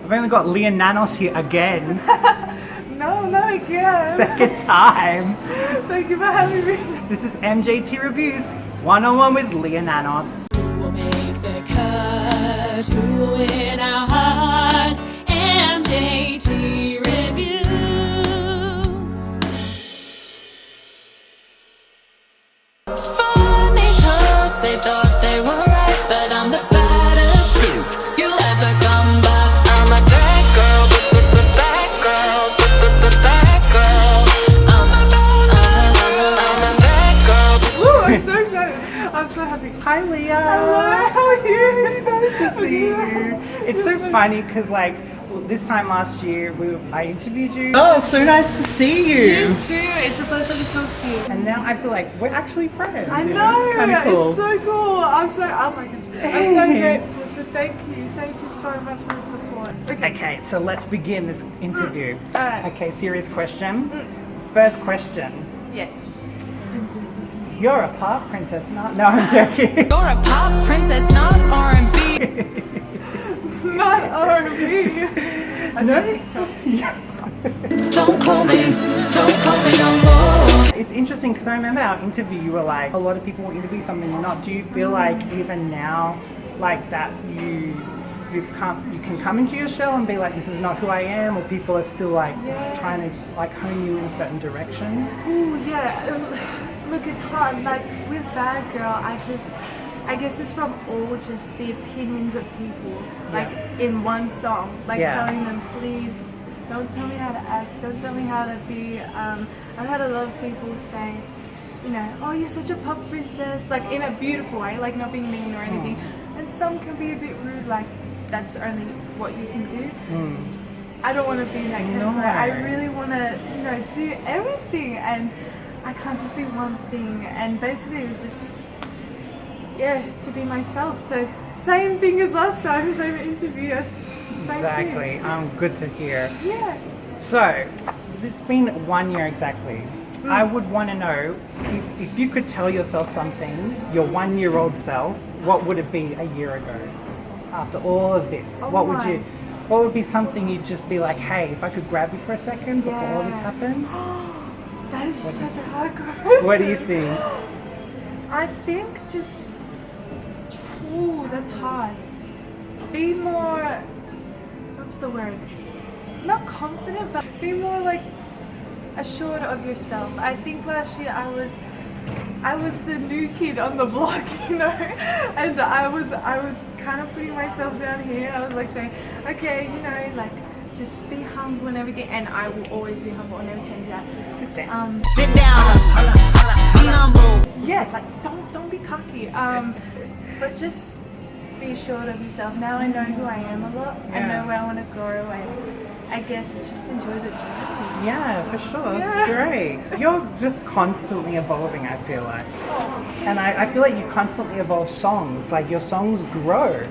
I've only got Leea Nanos here again. No, not again. Second time. Thank you for having me. This is MJT Reviews, one-on-one with Leea Nanos. Who will make the cut? Who will win our hearts? MJT Reviews. Funny cause they thought they were right, but I'm the baddest you'll ever come by. I'm a bad girl, bad girl, bad girl. I'm a bad girl. Ooh, I'm so excited. I'm so happy. Hi Leea. Hello, how are you? Nice to see you. It's so funny because this time last year I interviewed you. Oh, it's so nice to see you. You too. It's a pleasure to talk to you. And now I feel like we're actually friends. I you know. It's kind of cool. It's so cool. Oh my gosh. I'm so grateful. So thank you. Thank you so much for the support. Okay, so let's begin this interview. Alright. Okay, serious question. First question. Yes. You're a pop princess, not? No, I'm joking. You're a pop princess, not R&B. Not R&B. No. TikTok. Don't call me no more. It's interesting because I remember our interview, you were like, a lot of people will interview something you're not. Do you feel like even now, like that you can come into your show and be like, this is not who I am, or people are still like trying to like hone you in a certain direction? Ooh, yeah. Look, it's hard. Like with Bad Girl, I guess it's from all just the opinions of people. Like in one song, like telling them, please don't tell me how to act, don't tell me how to be. I've had a lot of people say, you know, oh, you're such a pop princess, like in a beautiful way, like not being mean or anything. And some can be a bit rude, like that's only what you can do. I don't want to be in that category. I really want to, you know, do everything, and I can't just be one thing. And basically it was just, to be myself. So same thing as last time, same interview, same Exactly. thing. Good to hear. Yeah. So, it's been 1 year exactly. I would want to know if you could tell yourself something, your 1-year-old self, what would it be a year ago? After all of this, what would be something you'd just be like, hey, if I could grab you for a second before all this happened? That is such a hard question. What do you think? I think just, that's hard. Be more, what's the word? Not confident, but be more like assured of yourself. I think last year I was the new kid on the block, you know, and I was kind of putting myself down here. I was like saying, okay, you know, like just be humble and everything, and I will always be humble. I'll never change that. Sit down. Sit down. Be humble. Yeah, like don't be cocky. But just be assured of yourself. Now I know who I am a lot. I know where I want to go, and I guess just enjoy the journey. Yeah, for sure. That's great. You're just constantly evolving, I feel like. And I feel like you constantly evolve songs. Like your songs grow.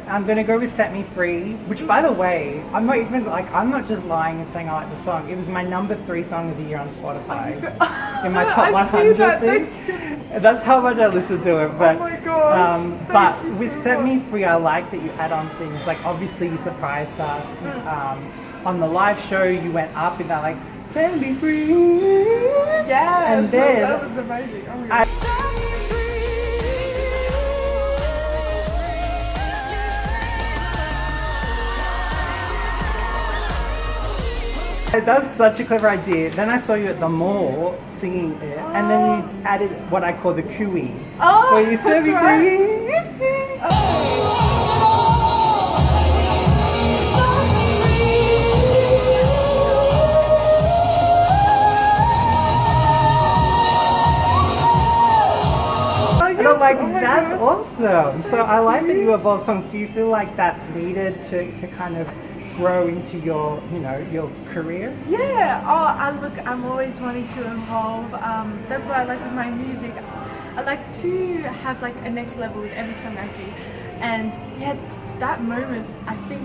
I'm going to go with Set Me Free, which by the way, I'm not just lying and saying I like the song. It was my number 3 song of the year on Spotify. In my top 100 thing. That's how much I listen to it. But, oh my gosh. But with Set Me Free, I like that you add on things. Like obviously you surprised us. On the live show, you went up in that like, set me free. Yeah, and then that was amazing. Oh my God. That's such a clever idea. Then I saw you at the mall singing it, and then you added what I call the cooey. Oh, where you set me free. That's awesome. So I like that you evolve songs. Do you feel like that's needed to kind of grow into your, you know, your career? Yeah. I'm always wanting to evolve. That's why I like with my music. I like to have like a next level with every song I do. And that moment, I think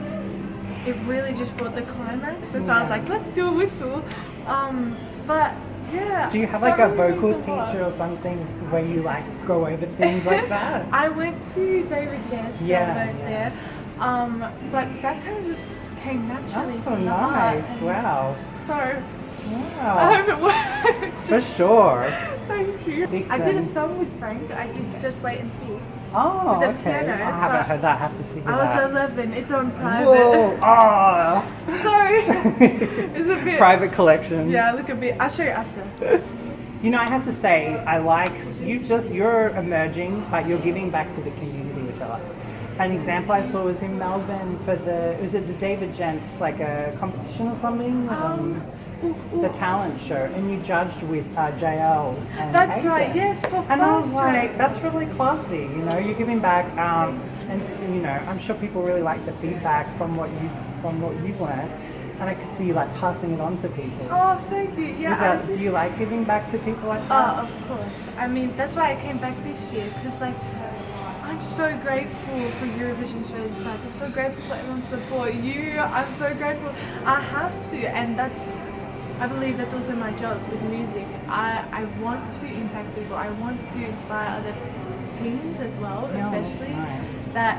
it really just brought the climax. That's why I was like, let's do a whistle. But yeah. Do you have like a vocal teacher or something where you like go over things like that? I went to David Jan's show there. But that kind of just came naturally. Oh, from the heart. nice. And Wow. So I Wow. hope it worked. For sure. Thank you. Dixon. I did a song with Frank. I did Just Wait and See. Oh, With the okay. piano, I haven't but heard that. I have to see I was that. 11. It's on private. Whoa. Oh. Sorry. It's a bit. Private collection. Yeah, look a bit. I'll show you after. You know, I have to say, I like you're emerging, but you're giving back to the community, which I like. An example I saw was in Melbourne for was it the David Gents, like a competition or something? The talent show, and you judged with JL. And That's Hayden. right. Yes, for And I was first like, joke. that's really classy. You know, you're giving back, and you know, I'm sure people really like the feedback from what you've learned, and I could see you like passing it on to people. Oh, thank you. Yeah. Do you like giving back to people like that? Oh, of course. I mean, that's why I came back this year, because like, I'm so grateful for Eurovision shows and such. I'm so grateful for everyone's support. I'm so grateful. I have to, and I believe that's also my job with music. I want to impact people. I want to inspire other teens as well, especially. Nice. That,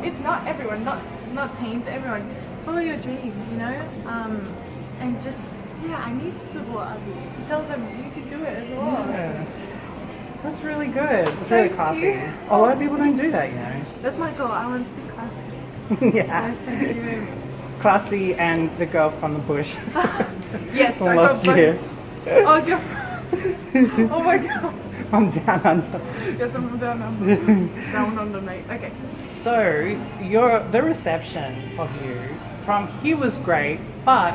if not everyone, not teens, everyone, follow your dream, you know? And just, I need to support others, to tell them you can do it as well. Yeah. That's really good. It's really Thank classy. you. A lot of people don't do that, you know. That's my goal. I want to be classy. Yeah. So thank you very much. Classy and the girl from the bush. Yes, From I last got year. Oh, God. Oh my God. From down under. Yes, I'm from down under. Down under, mate. Okay, So the reception of you from here was great, but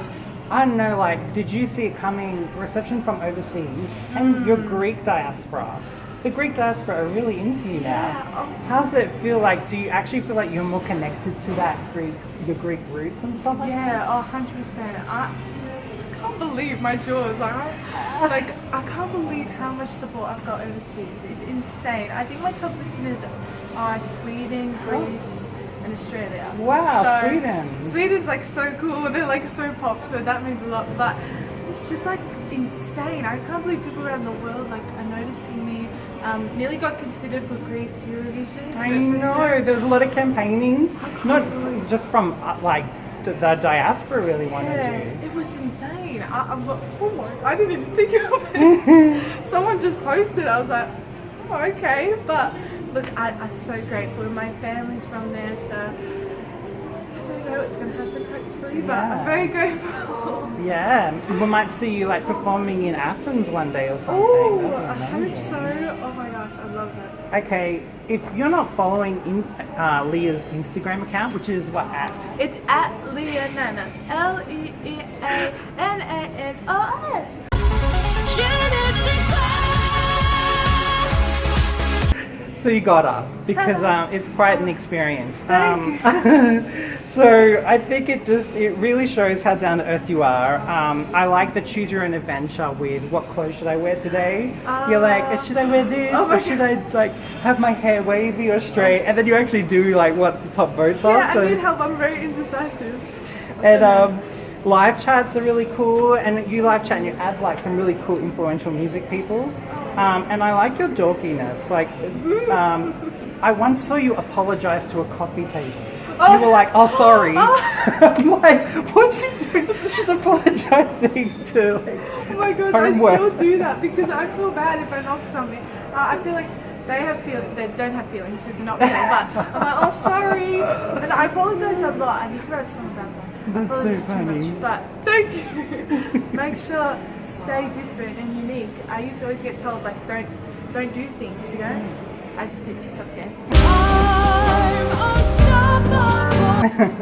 I don't know, like, did you see it coming? Reception from overseas and your Greek diaspora. The Greek diaspora are really into you now. How does it feel like? Do you actually feel like you're more connected to your Greek roots and stuff like that? Yeah, 100%. I can't believe my jaws. I can't believe how much support I've got overseas. It's insane. I think my top listeners are Sweden, Greece, and Australia. Wow, Sweden. Sweden's like so cool. They're like so pop, so that means a lot. But it's just like insane. I can't believe people around the world like are noticing me. Nearly got considered for Greece Eurovision. I know, there was a lot of campaigning, not just from like the diaspora really wanted you. It was insane. I'm like, oh my, I didn't even think of it. Someone just posted, I was like, oh, okay. But look, I'm so grateful. My family's from there, so I don't know what's going to happen hopefully, but I'm very grateful. Yeah, we might see you like performing in Athens one day or something. Oh, I That'd be hope amazing. so. Oh my gosh, I love that. Okay, if you're not following Lea's Instagram account, which is what at? It's at Leea Nanos. Leeananos. So you got her because it's quite an experience. Thank So I think it really shows how down to earth you are. I like the choose your own adventure with what clothes should I wear today. You're like, should I wear this or should I like have my hair wavy or straight? And then you actually do like what the top votes are. Yeah, So. I need help. I'm very indecisive. And live chats are really cool, and you live chat and you add like some really cool influential music people. And I like your dorkiness. Like, I once saw you apologize to a coffee table. You were like, "Oh, sorry." I'm like, "What's she doing? She's apologizing to like." Oh my gosh, homework. I still do that because I feel bad if I knock something. I feel like they don't have feelings because they're not real. But I'm like, "Oh, sorry," and I apologize a lot. I need to write a song about that. That's so Apologize too funny. much, but thank you. Make sure stay different and unique. I used to always get told like, don't do things, you know. I just did TikTok dance.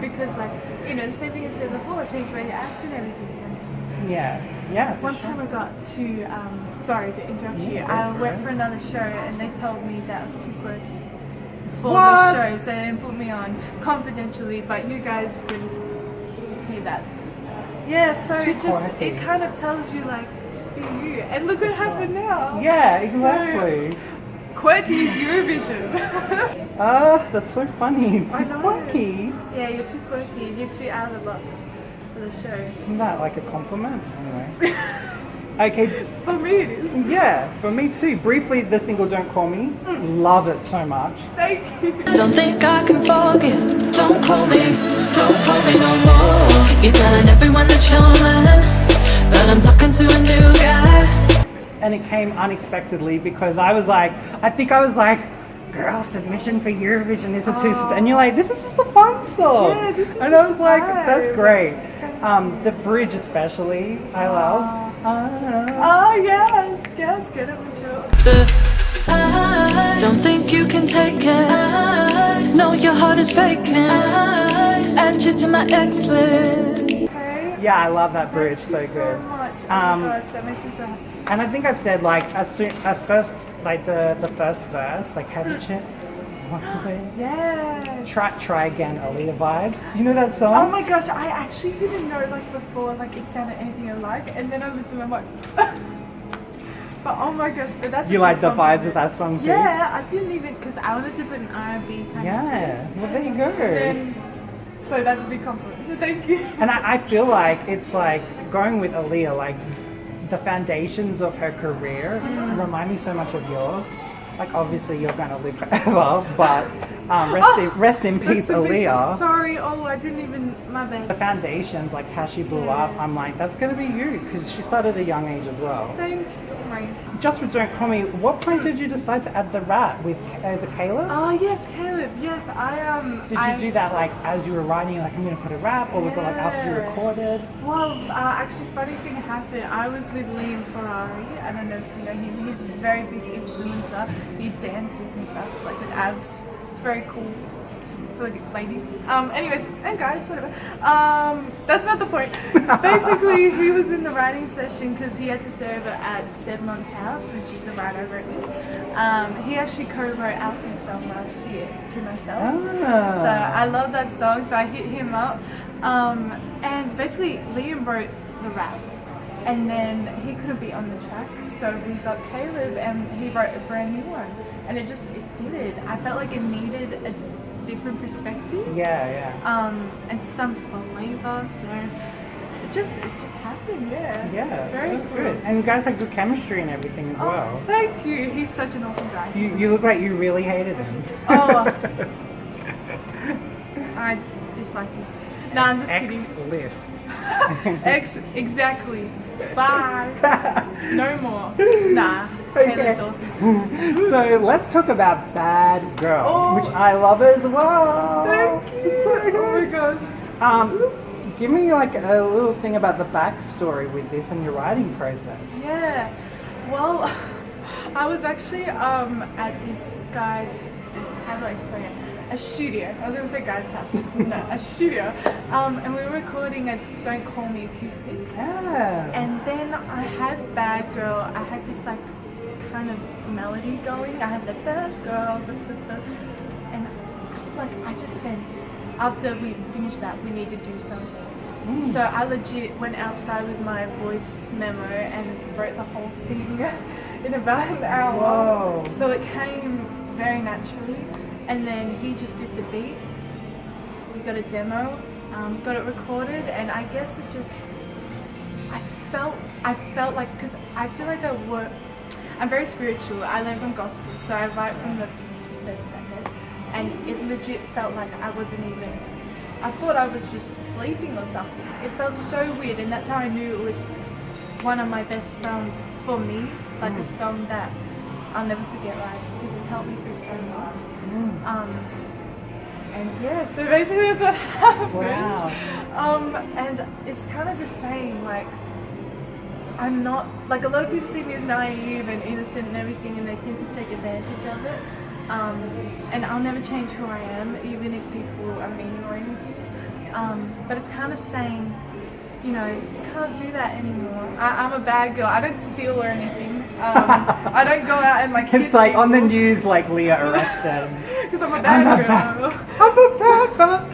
Because like, you know, the same thing I said before, change the way you act and everything. Yeah. One time I got to, sorry to interrupt you, I went for another show and they told me that I was too quirky for the show, so they didn't put me on confidentially, but you guys can hear that. Yeah, so it kind of tells you like, just be you. And look what happened now. Yeah, exactly. So, quirky is Eurovision. That's so funny. I know. Quirky. Yeah, you're too quirky. You're too out of the box for the show. Isn't that like a compliment? Anyway. Okay, For me it is. yeah, for me too. Briefly, the single "Don't Call Me," love it so much. Thank you. Don't think I can forgive. Don't call me no more. You're telling everyone that you're mine, but I'm talking to a new guy. And it came unexpectedly because I think I was like, girl, submission for Eurovision is a two, and you're like, this is just a fun song. Yeah, this is and I was just like, vibe. that's great. The bridge especially, I love. Oh yes, get it with you. Don't think you can take it. No, your heart is faking. Add you to my ex list. Okay. Yeah, I love that bridge, Thank you so so good. much. Oh my gosh, that makes me so happy. And I think I've said like as first like the first verse, like hesitant, what's the way? Yeah. Try again, Aaliyah vibes. You know that song? Oh my gosh, I actually didn't know like before like it sounded anything alike, and then I listened and I'm like, but oh my gosh, but that's You a like good the vibes compliment. of that song too? Yeah, I didn't even because I wanted to put an R&B kind of Yeah. twist. Well, there you go. Then, so that's a big compliment. So thank you. And I feel like it's like going with Aaliyah, like the foundations of her career remind me so much of yours. Like obviously you're gonna live forever, but rest in peace, Rest in peace. Aaliyah. Sorry, I didn't even, my The bad. foundations, like how she blew up, I'm like, that's gonna be you, because she started at a young age as well. Thank you. Right. Just with Don't Call Me, what point did you decide to add the rap with, is it Caleb? Oh yes, Caleb. Yes, Did you do that like as you were writing, like I'm gonna put a rap, or was it like after you Yeah. recorded? Well, actually, funny thing happened. I was with Liam Ferrari. I don't know if you know him. He's a very big influencer. He dances and stuff, like with abs. It's very cool for the ladies. Anyways, and guys, whatever. That's not the point. Basically, he was in the writing session because he had to stay over at Sedmon's house, which is the writer I wrote with. He actually co-wrote Alfie's song last year to myself. So I love that song, so I hit him up. And basically, Liam wrote the rap. And then he couldn't be on the track, so we got Caleb and he wrote a brand new one. And it fitted. I felt like it needed a different perspective. Yeah. And some flavor, so it just happened, yeah. Yeah, Very that's cool. good. And you guys had good chemistry and everything as Oh, well. thank you. He's such an awesome guy. You look like you really hated him. Oh, I dislike you. No, I'm just X kidding. list. Exactly. Bye. No more. Nah. Okay. Caleb's awesome. So let's talk about Bad Girl, Oh. which I love as well. Thank you. So good. Oh my gosh. Give me like a little thing about the backstory with this and your writing process. Yeah. Well, I was actually at this guy's, how do I explain it? A studio. I was going to say guy's house. No, a studio. And we were recording a Don't Call Me acoustic. Yeah. And then I had Bad Girl. I had this like kind of melody going. I had the Bad Girl. And I was like, I just sensed after we finished that, we need to do something. So I legit went outside with my voice memo and wrote the whole thing in about an hour. Whoa. So it came very naturally. And then he just did the beat. We got a demo, got it recorded, and I guess it just, I felt like, because I feel like I'm very spiritual. I live in gospel, so I write from the faith, I guess. And it legit felt like I wasn't even, I thought I was just sleeping or something. It felt so weird, and that's how I knew it was one of my best songs for me, like a song that I'll never forget, like, because it's helped me through so much. And yeah, so basically that's what happened. Wow. And it's kind of just saying, like, I'm not, like, a lot of people see me as naive and innocent and everything, and they tend to take advantage of it. And I'll never change who I am, even if people are mean or anything. But it's kind of saying, you know, you can't do that anymore. I'm a bad girl. I don't steal or anything. I don't go out and like. It's like on the news, like Leea arrested. Because I'm a bad girl. I'm a bad girl.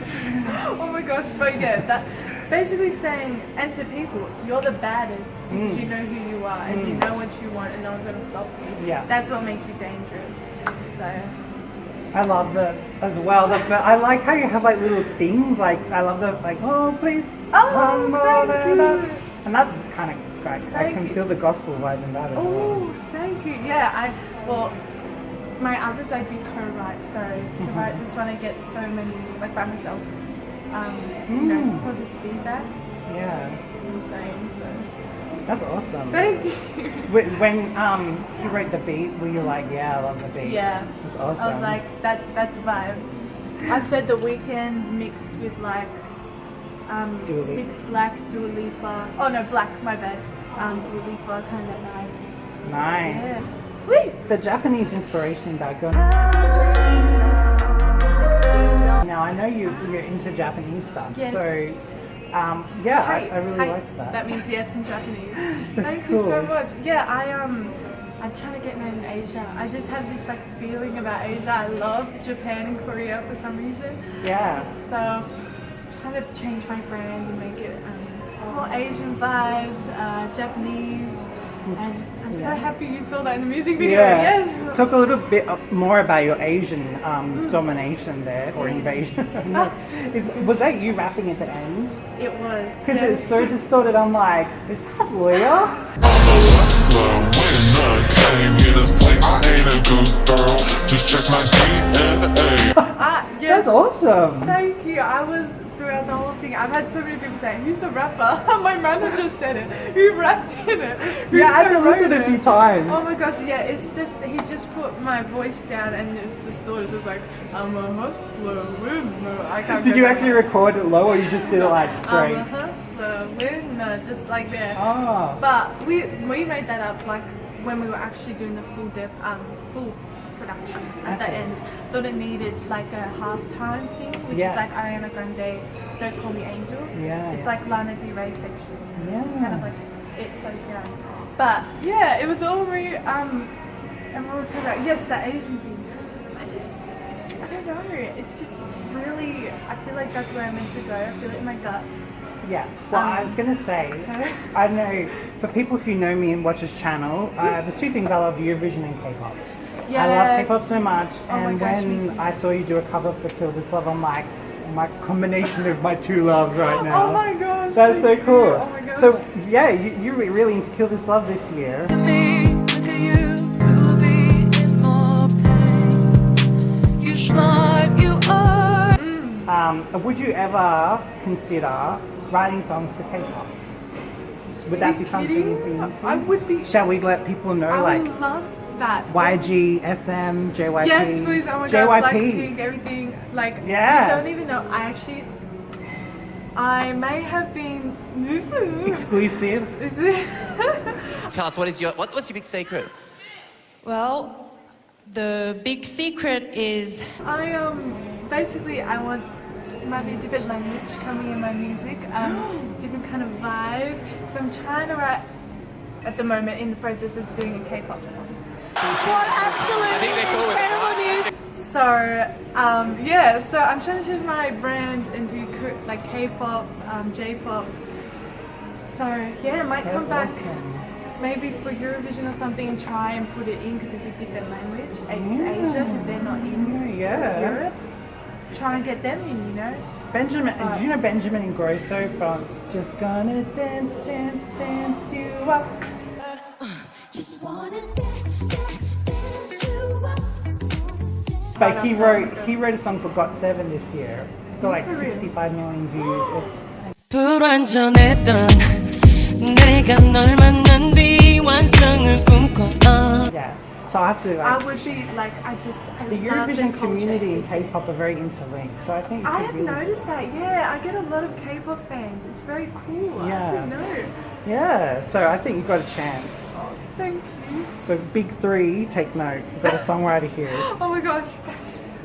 Oh my gosh, but yeah, that basically saying, and to people, you're the baddest because you know who you are and you know what you want and no one's gonna stop you. Yeah. That's what makes you dangerous. So. I love that as well. I like how you have like little things. Like I love the like, oh please, Oh, one more thank than that. you. And that's kind of I can feel the gospel vibe in that as well. Oh, thank you. Yeah, my others I did co-write, so to write this one I get so many, like by myself, positive feedback. Yeah. It's just insane, so. That's awesome. Thank you. When he wrote the beat, were you like, yeah, I love the beat? Yeah. That's awesome. I was like, that's a vibe. I said The Weeknd mixed with like Dua Lipa. 6 Black, Dua Lipa. Oh no, Black, my bad. Dua Lipa kind of vibe. Nice. Yeah. Whee! The Japanese inspiration in that girl. Now I know you're into Japanese stuff, Yes. so I really Hey. liked that. That means yes in Japanese. That's Thank you so cool. much. Yeah, I'm trying to get known in Asia. I just have this like feeling about Asia. I love Japan and Korea for some reason. Yeah. So I'm trying to change my brand and make it more Asian vibes, Japanese. And I'm so happy you saw that in the music video. Yeah. Yes. Talk a little bit more about your Asian domination there, or invasion. Was that you rapping at the end? It was. Because yes. it's so distorted. I'm like, is that Leea? Hustler, when I came here to slay, I ain't a good girl. Just check my DNA. Yes. That's awesome. Thank you. I was throughout the whole thing. I've had so many people say, "Who's the rapper?" My manager said it. Who rapped in it? Who Yeah, I had to co-wrote listen a it? few times. Oh my gosh, yeah. It's just he just put my voice down and it's distorted. So it's like I'm a hustler, winner. I can't. Did go you that actually way. record it low, or you just did it like I'm a straight? hustler, winner, just like that. Oh. But we made that up like when we were actually doing the full production at the Okay. end. Thought it needed like a halftime thing, which Yeah. is like Ariana Grande, Don't Call Me Angel. Yeah, It's yeah. like Lana Del Rey section. It's Yeah. kind of like it slows down. But yeah, it was all me. And we were talking about the Asian thing. I don't know. It's just really. I feel like that's where I'm meant to go. I feel it in my gut. Yeah. Well, I was gonna say, So I know for people who know me and watch this channel, there's two things I love: Eurovision and K-pop. I love Yes. K-pop so much, Oh my and gosh, me when too. I saw you do a cover for Kill This Love, I'm like, my combination of my two loves right now. Oh my gosh. That's so thank cool. you. Oh my gosh. So yeah, you were really into Kill This Love this year. Me, look at you, you'll be in more pain. You smart, you are. Would you ever consider writing songs for K-pop? Would that be something you'd be into? I would be. Shall we let people know, I like would love that. YG, SM, JYP? Yes, please. Oh my god, JYP. Blackpink, everything. Like, Yeah. I don't even know. I may have been. Exclusive. Is it? Tell us what's your big secret? Well, the big secret is Basically I want maybe a different language coming in my music, different kind of vibe. So I'm trying to write at the moment in the process of doing a K-pop song. what absolutely incredible news. So so I'm trying to change my brand and do like K-pop, J-pop. So yeah, I might That's come back awesome. maybe for Eurovision or something and try and put it in because it's a different language. It's Asia because they're not in Yeah. Europe. Try and get them in, you know. Benjamin, do you know Benjamin Ingrosso from Just Gonna Dance, Dance, Dance You Up? Just wanna dance you up. Like he wrote a song for GOT7 this year. Got like For real? 65 million views. It's 불완전했던 내가 널 만난 뒤 완성을 꿈꿔 yeah. So I have to I like would be like, I the love their Eurovision culture. community and K-pop are very interlinked. So I think you I could have really- noticed that, yeah. I get a lot of K-pop fans. It's very cool. Yeah. I didn't know. Yeah. So I think you've got a chance. Thank you. So big three, take note. We've got a songwriter here. Oh my gosh.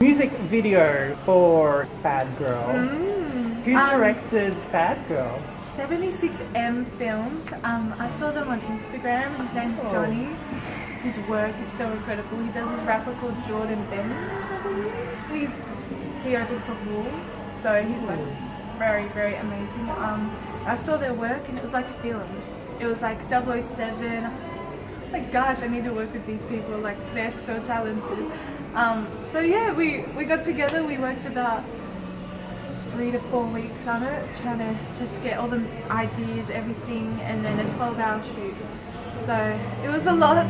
Music video for Bad Girl. Who directed Bad Girl? 76M Films. I saw them on Instagram. His name's Oh. Johnny. His work is so incredible. He does this rapper called Jordan Benners, I believe. He opened for Wool, so he's like very, very amazing. I saw their work and it was like a film. It was like 007. I was like, gosh, I need to work with these people. Like, they're so talented. So yeah, we got together. We worked about 3 to 4 weeks on it, trying to just get all the ideas, everything, and then a 12-hour shoot. So it was a lot,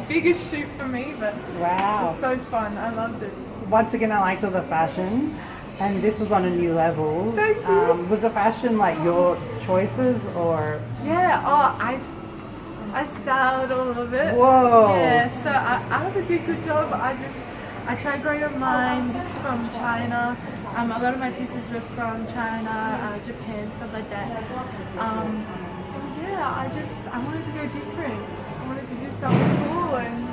biggest shoot for me, but Wow. it was so fun. I loved it. Once again, I liked all the fashion, and this was on a new level. Thank you. Was the fashion like your choices or? Yeah, I styled all of it. Whoa. Yeah, so I hope I did a good job. I tried growing up mine. This is from China. A lot of my pieces were from China, Japan, stuff like that. And yeah, I wanted to go different. I wanted to do something cool and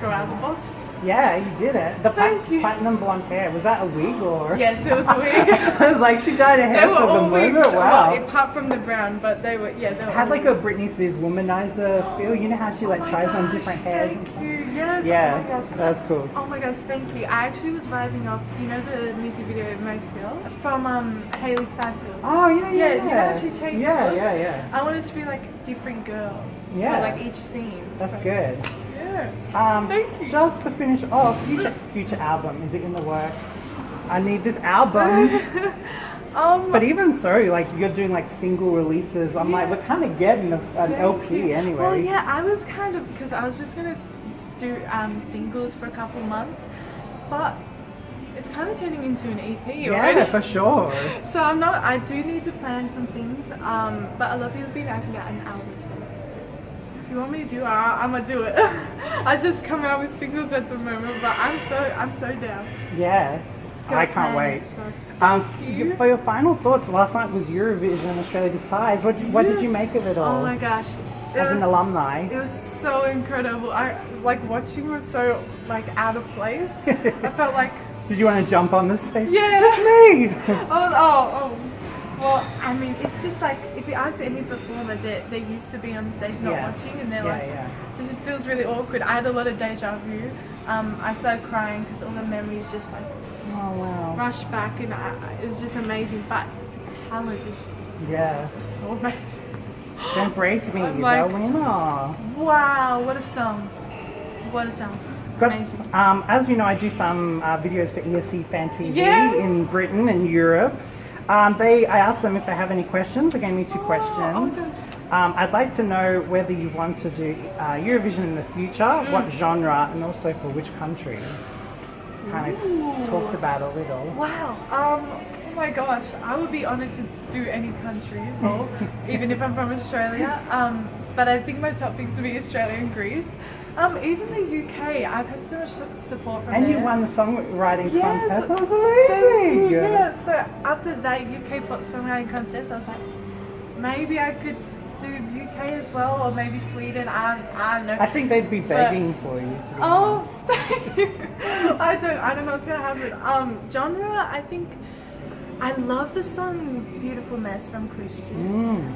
go out of the box. Yeah, you did it. The Thank you. platinum blonde hair, was that a wig or? Yes, it was a wig. I was like, she dyed her They hair were for the all moment. wigs, Wow. well, apart from the brown, but they were, yeah, they were Had all like a wigs. Britney Spears womanizer feel. You know how she like Oh my tries on gosh, different hairs. Thank you. Yes. Yeah, Oh my gosh. that's cool. Oh my gosh, thank you. I actually was vibing off, you know, the music video Most Girl from Ailee Steinfeld. Oh yeah, yeah, Yeah, yeah. you know how she changes Yeah, looks? yeah, yeah. I wanted to be like a different girl. Yeah. For like each scene. That's so, good. Yeah. Thank you. Just to finish off, future album, is it in the works? I need this album. But even so, like you're doing like single releases. I'm like, we're kind of getting an Thank LP you. anyway. Well, yeah, I was kind of, because I was just going to do singles for a couple months, but it's kind of turning into an EP already. Yeah, for sure. So I do need to plan some things, but a lot of people have been asking about an album, so if you want me to do it, I'm gonna do it. I just come out with singles at the moment, but I'm so down. Yeah, Gonna I can't plan wait. it, so For your final thoughts, last night was Eurovision, Australia Decides. What did you make of it all? Oh my gosh. As an alumni. It was so incredible. I like watching was so like out of place. I felt like Did you want to jump on the stage? Yeah. That's me! oh. Well, I mean, it's just like if you ask any performer, they used to be on the stage not Yeah. watching, and they're Yeah, like, yeah. this feels really awkward. I had a lot of deja vu. I started crying because all the memories just like Oh wow. rushed back, and it was just amazing. But talent is Yeah. so amazing. Don't Break Me, I'm like- the winner. Wow, what a song! What a song! Got, Amazing. as you know, I do some videos for ESC Fan TV Yes. in Britain and Europe. I asked them if they have any questions. They gave me two questions. gosh. I'd like to know whether you want to do Eurovision in the future, what genre, and also for which country. Kind of talked about a little. Wow. Oh my gosh, I would be honored to do any country, or even if I'm from Australia. But I think my top picks would be Australia and Greece. Even the UK, I've had so much support from And there. you won the songwriting Yes. contest. That was Thank amazing. you. Yeah. So after that UK pop songwriting contest, I was like, maybe I could do UK as well, or maybe Sweden. I don't know. I think they'd be begging for you to be Oh, honest. thank you. I don't know what's gonna happen. Genre, I think I love the song "Beautiful Mess" from Christian.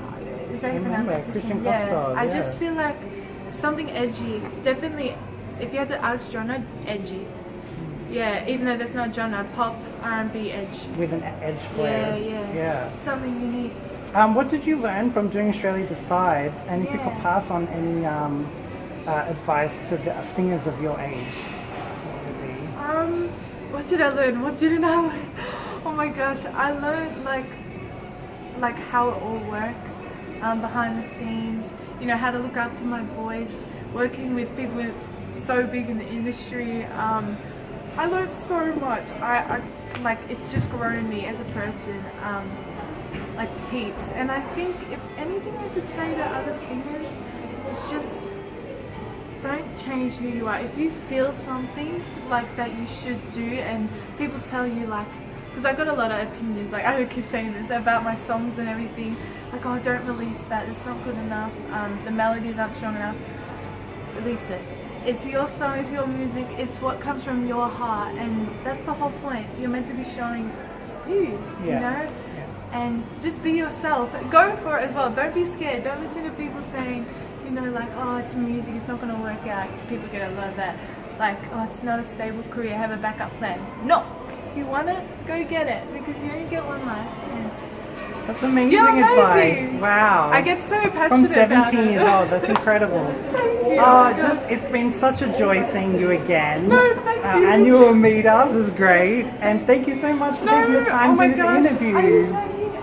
Is that how you pronounce remember, it? Christian Yeah. Costa, I yeah. just feel like something edgy. Definitely, if you had to ask genre, edgy. Yeah, even though that's not genre, pop, R&B, edge. With an edge flair. Yeah. Something unique. What did you learn from doing Australia Decides? And if you could Yeah. pass on any advice to the singers of your age, what would it be? What did I learn? What didn't I learn? Oh my gosh, I learned like how it all works behind the scenes. You know, how to look after my voice. Working with people with so big in the industry. I learned so much. I like it's just grown me as a person. Like heaps. And I think if anything I could say to other singers is just don't change who you are. If you feel something like that you should do, and people tell you like, because I got a lot of opinions, like I keep saying this about my songs and everything, like, oh, don't release that, it's not good enough, the melodies aren't strong enough. Release it. It's your song, it's your music, it's what comes from your heart, and that's the whole point. You're meant to be showing you know? And just be yourself. Go for it as well. Don't be scared. Don't listen to people saying, you know, like, oh, it's music, it's not going to work out. People get a lot of that. Like, oh, it's not a stable career, have a backup plan. No! If you want it, go get it. Because you only get one life. And That's amazing, You're advice. amazing. Wow. I get so passionate From about 17 it. years old. That's incredible. Thank you. Oh, it's been such a joy seeing you again. No, thank our annual meetups is great. And thank you so much for taking the time to do this interview.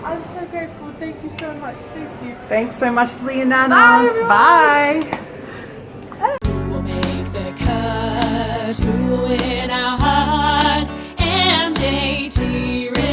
I'm so grateful. Thank you so much. Thank you. Thanks so much, Leea Nanos. Bye. Who will make the cut? Who will win our hearts? MJT.